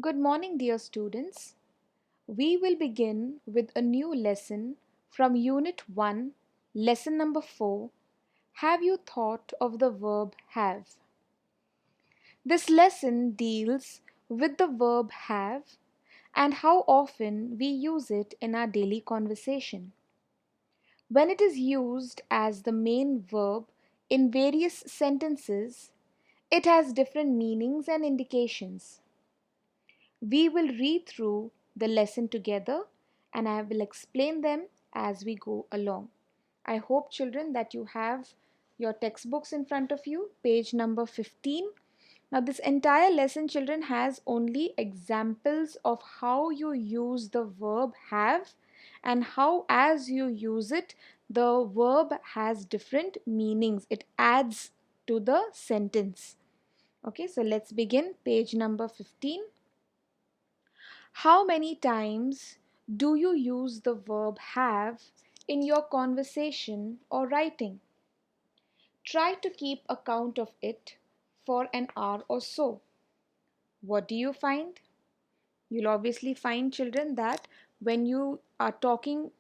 Good morning, dear students. We will begin with a new lesson from Unit 1, Lesson number 4. Have you thought of the verb have? This lesson deals with the verb have and how often we use it in our daily conversation. When it is used as the main verb in various sentences, it has different meanings and indications. We will read through the lesson together and I will explain them as we go along. I hope, children, that you have your textbooks in front of you, page number 15. Now, this entire lesson, children, has only examples of how you use the verb have and how, as you use it, the verb has different meanings. It adds to the sentence. Okay, so let's begin. Page number 15. How many times do you use the verb have in your conversation or writing? Try to keep account of it for an hour or so. What do you find? You'll obviously find, children, that when you are talking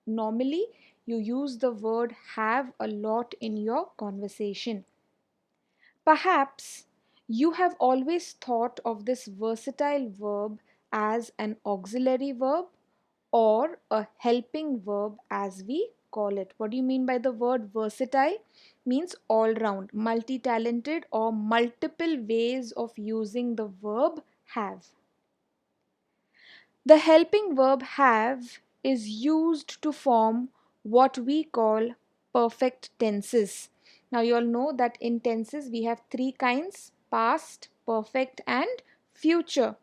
normally, you use the word have a lot in your conversation. Perhaps you have always thought of this versatile verb as an auxiliary verb or a helping verb as we call it. What do you mean by the word versatile? Means all round, multi-talented or multiple ways of using the verb have. The helping verb have is used to form what we call perfect tenses. Now you all know that in tenses we have three kinds: past, perfect and future.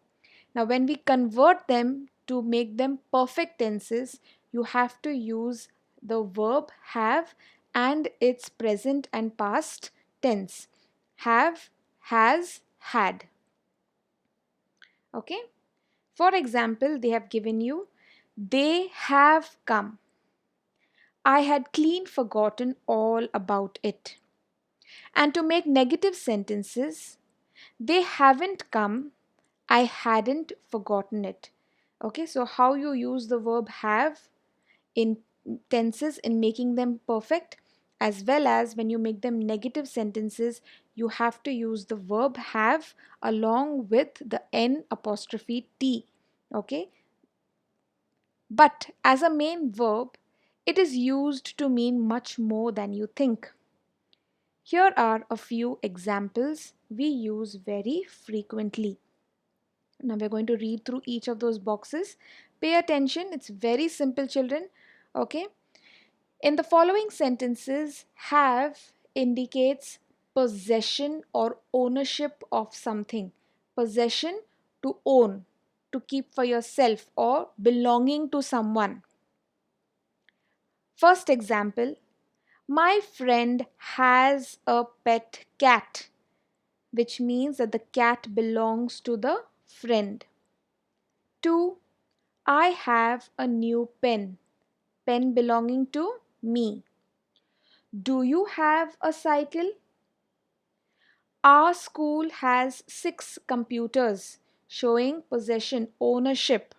Now when we convert them to make them perfect tenses, you have to use the verb have and its present and past tense. Have, has, had. Okay? For example, they have given you, they have come. I had clean forgotten all about it. And to make negative sentences, they haven't come, I hadn't forgotten it. Okay, so how you use the verb have in tenses in making them perfect, as well as when you make them negative sentences, you have to use the verb have along with the N apostrophe T. Okay, but as a main verb, it is used to mean much more than you think. Here are a few examples we use very frequently. Now we're going to read through each of those boxes. Pay attention, it's very simple, children. Okay. In the following sentences, have indicates possession or ownership of something. Possession, to own, to keep for yourself, or belonging to someone. First example, my friend has a pet cat, which means that the cat belongs to the friend. 2. I have a new pen, pen belonging to me. Do you have a cycle? Our school has 6 computers, showing possession, ownership.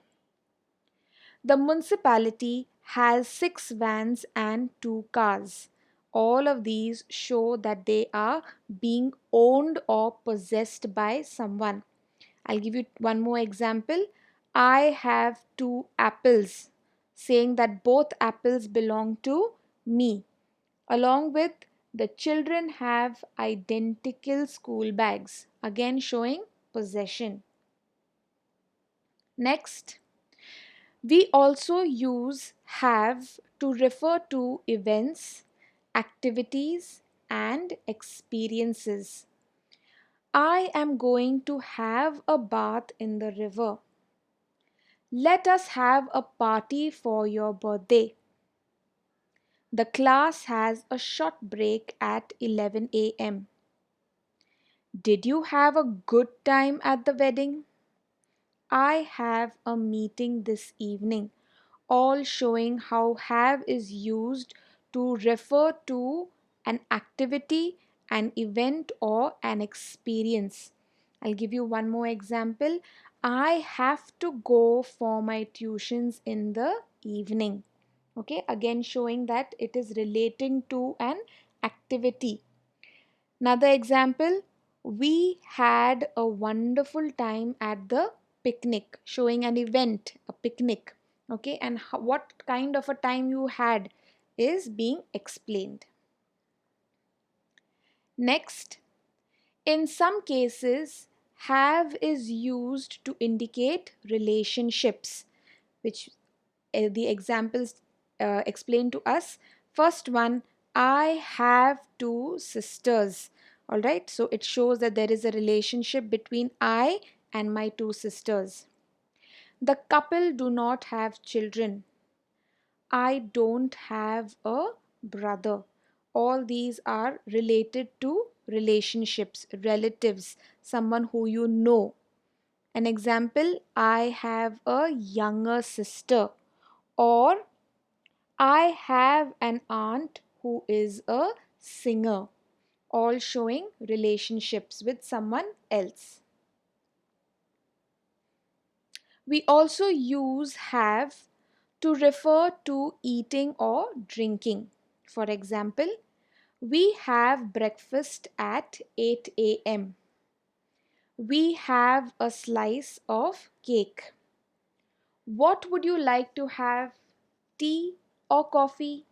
The municipality has 6 vans and 2 cars. All of these show that they are being owned or possessed by someone. I'll give you one more example. I have 2 apples, saying that both apples belong to me. Along with, the children have identical school bags, again showing possession. Next, we also use have to refer to events, activities, and experiences. I am going to have a bath in the river. Let us have a party for your birthday. The class has a short break at 11 a.m. Did you have a good time at the wedding? I have a meeting this evening. All showing how have is used to refer to an activity, an event, or an experience. I'll give you one more example. I have to go for my tuitions in the evening. Okay, again showing that it is relating to an activity. Another example, we had a wonderful time at the picnic, showing an event, a picnic. Okay, and what kind of a time you had is being explained. Next, in some cases, have is used to indicate relationships, which the examples explain to us. First one, I have two sisters. All right, so it shows that there is a relationship between I and my two sisters. The couple do not have children. I don't have a brother. All these are related to relationships, relatives, someone who you know. An example, I have a younger sister, or I have an aunt who is a singer, all showing relationships with someone else. We also use have to refer to eating or drinking. For example, we have breakfast at 8 a.m. We have a slice of cake. What would you like to have? Tea or coffee?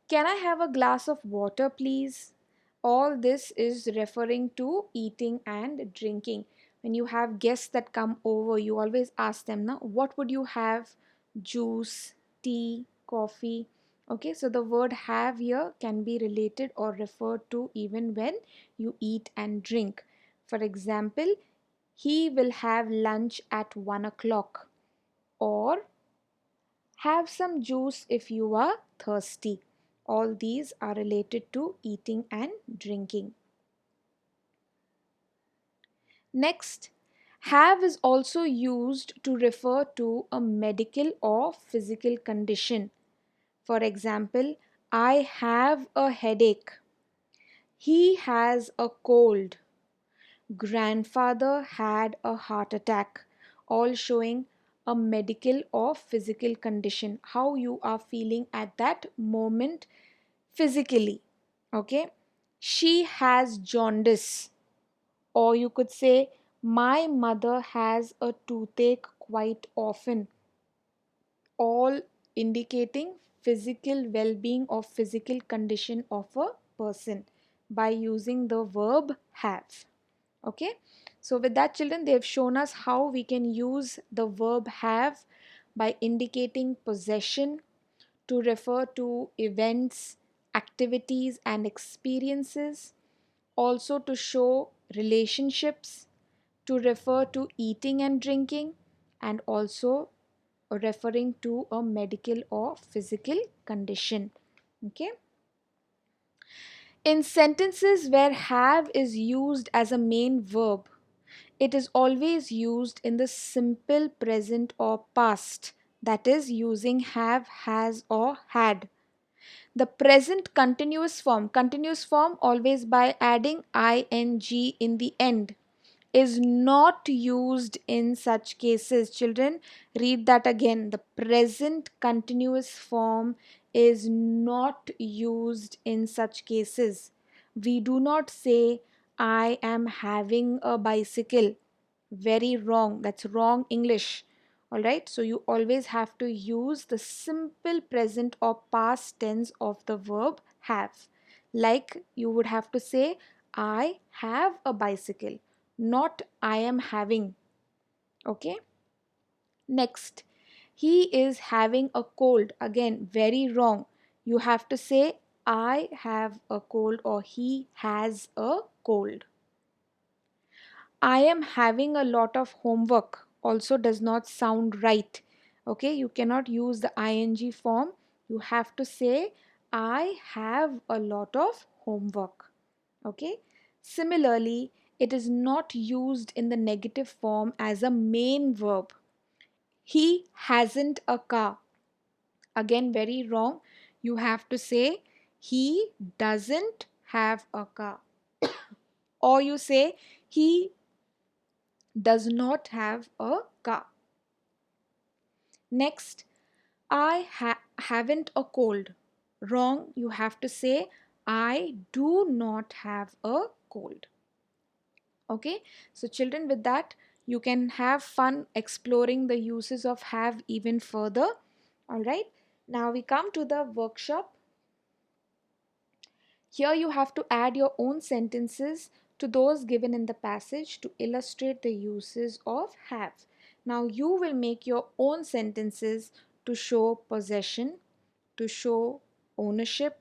Can I have a glass of water, please? All this is referring to eating and drinking. When you have guests that come over, you always ask them, now, what would you have? Juice, tea, coffee. Okay, so the word have here can be related or referred to even when you eat and drink. For example, he will have lunch at 1 o'clock, or have some juice if you are thirsty. All these are related to eating and drinking. Next, have is also used to refer to a medical or physical condition. For example, I have a headache. He has a cold. Grandfather had a heart attack. All showing a medical or physical condition, how you are feeling at that moment physically. Okay, she has jaundice, or you could say, my mother has a toothache quite often, all indicating physical well-being or physical condition of a person by using the verb have. Okay, so with that, children, they have shown us how we can use the verb have by indicating possession, to refer to events, activities, and experiences, also to show relationships, to refer to eating and drinking, and also referring to a medical or physical condition. Okay. In sentences where have is used as a main verb, it is always used in the simple present or past, that is, using have, has, or had. The present continuous form always by adding ing in the end, is not used in such cases. Children, read that again. The present continuous form is not used in such cases. We do not say, I am having a bicycle. Very wrong. That's wrong English. All right. So you always have to use the simple present or past tense of the verb have. Like you would have to say, I have a bicycle, not I am having. Okay. Next, he is having a cold. Again, very wrong. You have to say, I have a cold, or he has a cold. I am having a lot of homework also does not sound right. Okay, you cannot use the ing form. You have to say, I have a lot of homework. Okay, similarly, it is not used in the negative form as a main verb. He hasn't a car. Again, very wrong. You have to say, he doesn't have a car. Or you say, he does not have a car. Next, I haven't a cold. Wrong, you have to say I do not have a cold. Okay, so children, with that, you can have fun exploring the uses of have even further. All right, now we come to the workshop. Here you have to add your own sentences to those given in the passage to illustrate the uses of have. Now you will make your own sentences to show possession, to show ownership,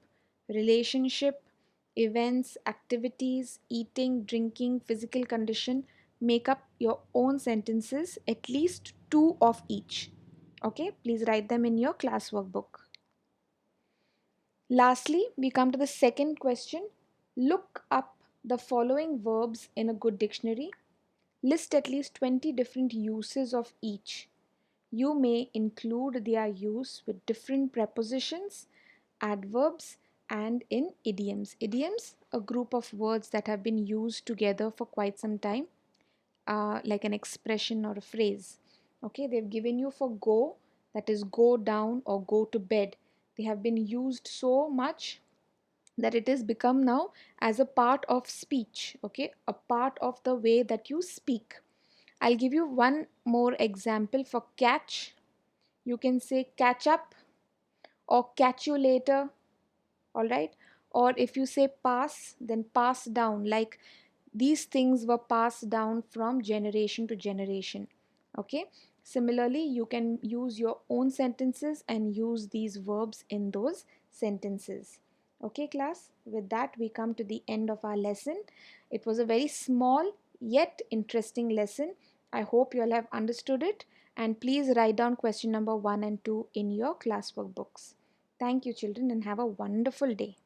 relationship, events, activities, eating, drinking, physical condition. Make up your own sentences, at least two of each. Okay, please write them in your class workbook. Lastly, we come to the second question. Look up the following verbs in a good dictionary. List at least 20 different uses of each. You may include their use with different prepositions, adverbs, and in idioms. Idioms, a group of words that have been used together for quite some time, like an expression or a phrase. Okay, they've given you for go, that is go down or go to bed. They have been used so much that it has become now as a part of speech, okay, a part of the way that you speak. I'll give you one more example. For catch, you can say catch up or catch you later, all right? Or if you say pass, then pass down, like these things were passed down from generation to generation. Okay, similarly you can use your own sentences and use these verbs in those sentences. Okay class, with that we come to the end of our lesson. It was a very small yet interesting lesson. I hope you all have understood it, and please write down question number 1 and 2 in your classwork books. Thank you children, and have a wonderful day.